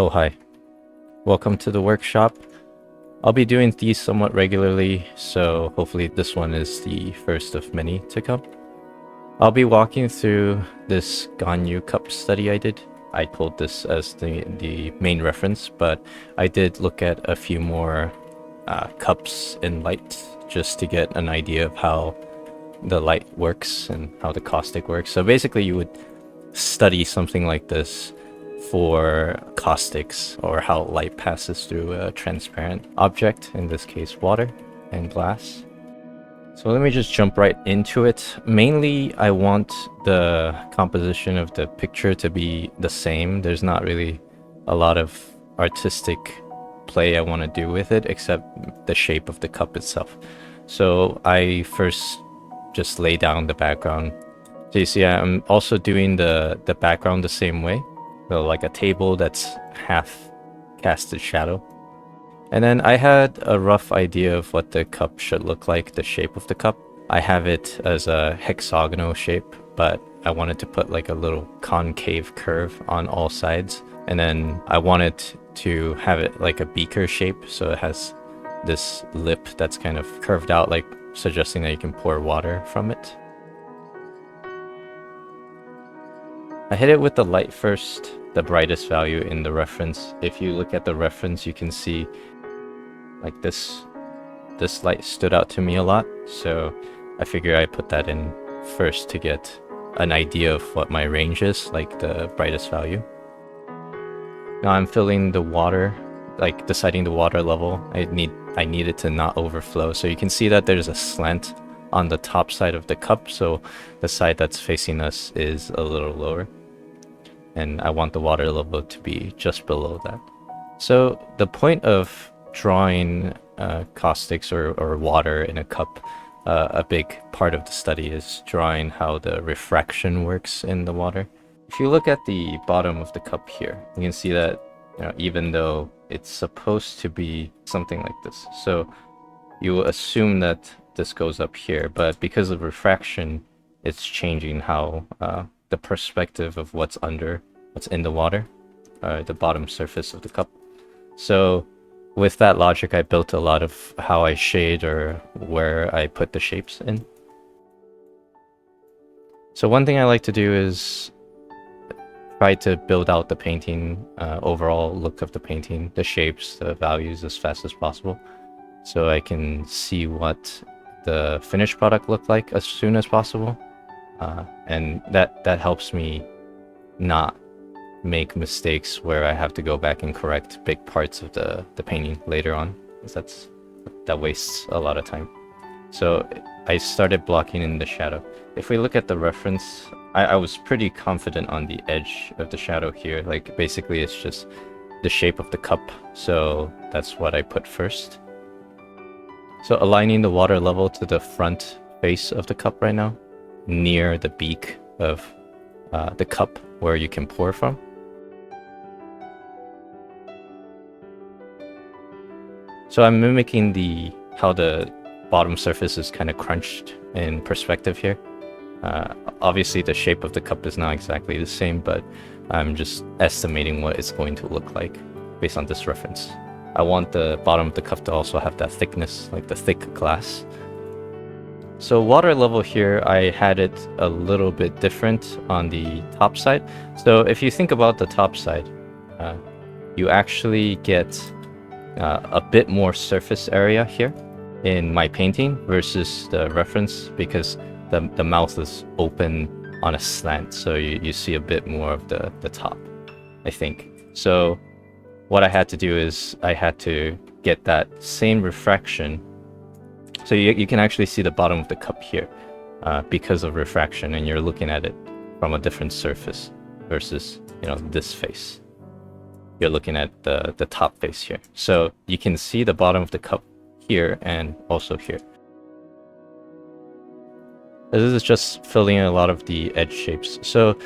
Oh, hi. Welcome to the workshop. I'll be doing these somewhat regularly, so hopefully this one is the first of many to come. I'll be walking through this Ganyu cup study I did. I pulled this as the main reference, but I did look at a few more cups in light just to get an idea of how the light works and how the caustic works. So basically you would study something like this for caustics, or how light passes through a transparent object, in this case water and glass. So let me just jump right into it. Mainly I want the composition of the picture to be the same. There's not really a lot of artistic play I want to do with it except the shape of the cup itself. So I first just lay down the background. So you see I'm also doing the background the same way. So like a table that's half casted shadow. And then I had a rough idea of what the cup should look like, the shape of the cup. I have it as a hexagonal shape, but I wanted to put like a little concave curve on all sides. And then I wanted to have it like a beaker shape, so it has this lip that's kind of curved out, like suggesting that you can pour water from it. I hit it with the light first, the brightest value in the reference. If you look at the reference, you can see like this light stood out to me a lot, so I figure I put that in first to get an idea of what my range is, like the brightest value. Now I'm filling the water, like deciding the water level. I need it to not overflow, so you can see that there's a slant on the top side of the cup, so the side that's facing us is a little lower, and I want the water level to be just below that. So the point of drawing caustics or water in a cup, a big part of the study is drawing how the refraction works in the water. If you look at the bottom of the cup here, you can see that, you know, even though it's supposed to be something like this, so you assume that this goes up here, but because of refraction, it's changing how the perspective of what's in the water, the bottom surface of the cup. So with that logic, I built a lot of how I shade or where I put the shapes in. So one thing I like to do is try to build out the painting, overall look of the painting, the shapes, the values as fast as possible, so I can see what the finished product looked like as soon as possible. And that helps me not make mistakes where I have to go back and correct big parts of the painting later on, because that wastes a lot of time. So I started blocking in the shadow. If we look at the reference, I was pretty confident on the edge of the shadow here. Like basically it's just the shape of the cup, so that's what I put first. So aligning the water level to the front face of the cup right now, near the beak of the cup where you can pour from. So I'm mimicking how the bottom surface is kind of crunched in perspective here. Obviously the shape of the cup is not exactly the same, but I'm just estimating what it's going to look like based on this reference. I want the bottom of the cup to also have that thickness, like the thick glass. So water level here, I had it a little bit different on the top side. So if you think about the top side, you actually get a bit more surface area here in my painting versus the reference, because the mouth is open on a slant, so you see a bit more of the top, I think. So what I had to do is I had to get that same refraction. So you can actually see the bottom of the cup here because of refraction, and you're looking at it from a different surface versus, you know, this face. You're looking at the top face here. So you can see the bottom of the cup here and also here. This is just filling in a lot of the edge shapes. So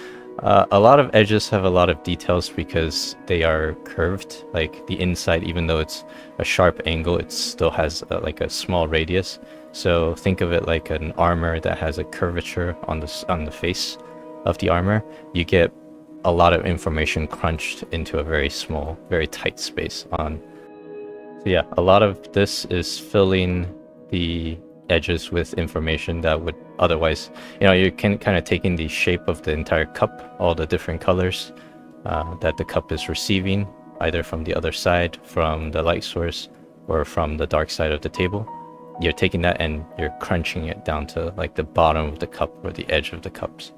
a lot of edges have a lot of details because they are curved. Like the inside, even though it's a sharp angle, it still has like a small radius. So think of it like an armor that has a curvature on the face of the armor. You get a lot of information crunched into a very small, very tight space on. So yeah, a lot of this is filling the edges with information that would otherwise, you can kind of take in the shape of the entire cup, all the different colors that the cup is receiving, either from the other side, from the light source, or from the dark side of the table. You're taking that and you're crunching it down to like the bottom of the cup or the edge of the cups.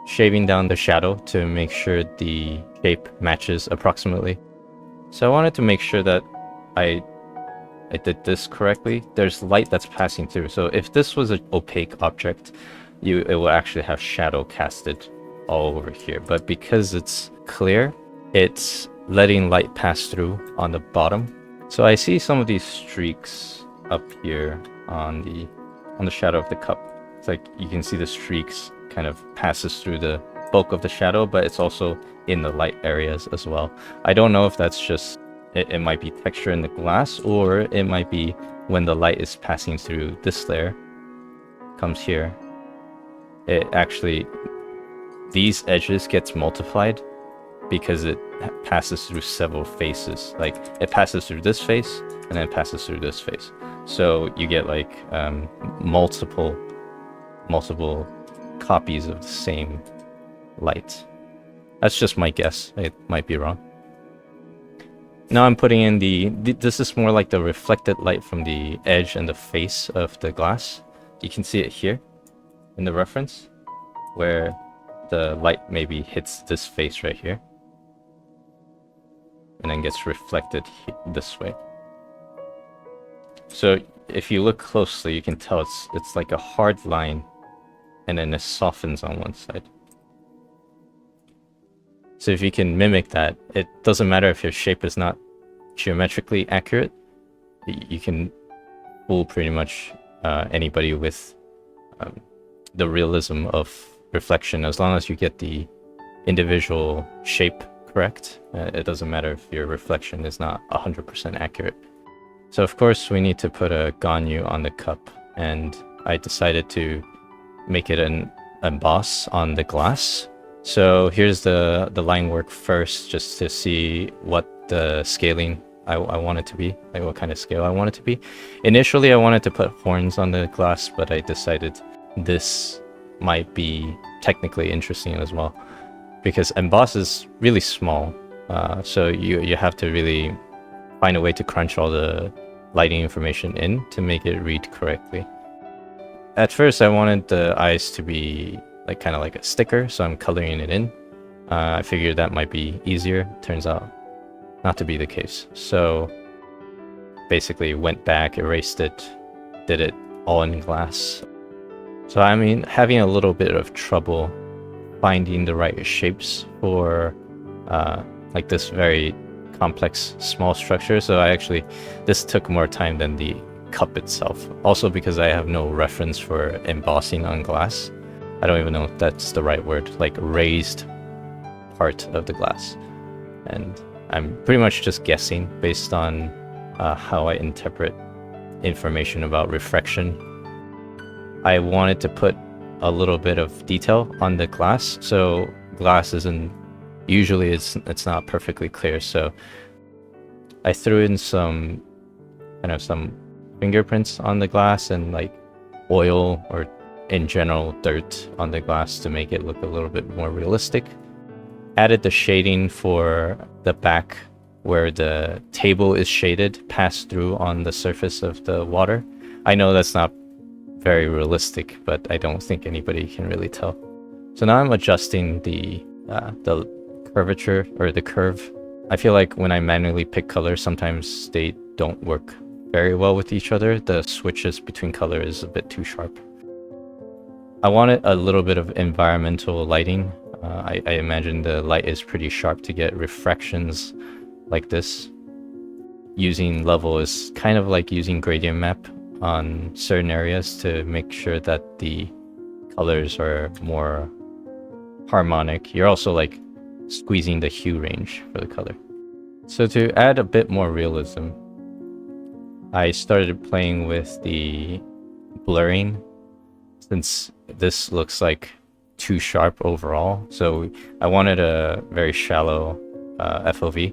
Shaving down the shadow to make sure the shape matches approximately. So I wanted to make sure that I did this correctly. There's light that's passing through. So if this was an opaque object, it will actually have shadow casted all over here. But because it's clear, it's letting light pass through on the bottom. So I see some of these streaks up here on the shadow of the cup. It's like you can see the streaks kind of passes through the bulk of the shadow, but it's also in the light areas as well. I don't know if that's just it might be texture in the glass, or it might be when the light is passing through this layer, comes here, it actually, these edges gets multiplied because it passes through several faces. Like it passes through this face and then it passes through this face. So you get like multiple copies of the same light. That's just my guess. It might be wrong. Now I'm putting in this is more like the reflected light from the edge and the face of the glass. You can see it here in the reference where the light maybe hits this face right here and then gets reflected this way. So if you look closely, you can tell it's like a hard line and then it softens on one side. So if you can mimic that, it doesn't matter if your shape is not geometrically accurate. You can fool pretty much anybody with the realism of reflection, as long as you get the individual shape correct. It doesn't matter if your reflection is not 100% accurate. So of course we need to put a Ganyu on the cup, and I decided to make it an emboss on the glass. So here's the line work first, just to see what the scaling I want it to be, like what kind of scale I want it to be. Initially I wanted to put horns on the glass, but I decided this might be technically interesting as well, because emboss is really small, so you have to really find a way to crunch all the lighting information in to make it read correctly. At first I wanted the eyes to be like kind of like a sticker, so I'm coloring it in. I figured that might be easier. Turns out not to be the case. So basically went back, erased it, did it all in glass. So I mean, having a little bit of trouble finding the right shapes for like this very complex small structure. So this took more time than the cup itself. Also because I have no reference for embossing on glass. I don't even know if that's the right word, like raised part of the glass. And I'm pretty much just guessing based on how I interpret information about refraction. I wanted to put a little bit of detail on the glass. So glass isn't, usually it's not perfectly clear. So I threw in some fingerprints on the glass and like oil or in general dirt on the glass to make it look a little bit more realistic. Added the shading for the back where the table is shaded, passed through on the surface of the water. I know that's not very realistic, but I don't think anybody can really tell. So now I'm adjusting the curvature or the curve. I feel like when I manually pick colors, sometimes they don't work very well with each other. The switches between color is a bit too sharp. I wanted a little bit of environmental lighting. I imagine the light is pretty sharp to get refractions like this. Using level is kind of like using gradient map on certain areas to make sure that the colors are more harmonic. You're also like squeezing the hue range for the color. So to add a bit more realism, I started playing with the blurring. Since this looks like too sharp overall. So I wanted a very shallow FOV.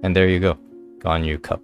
And there you go, Ganyu cup.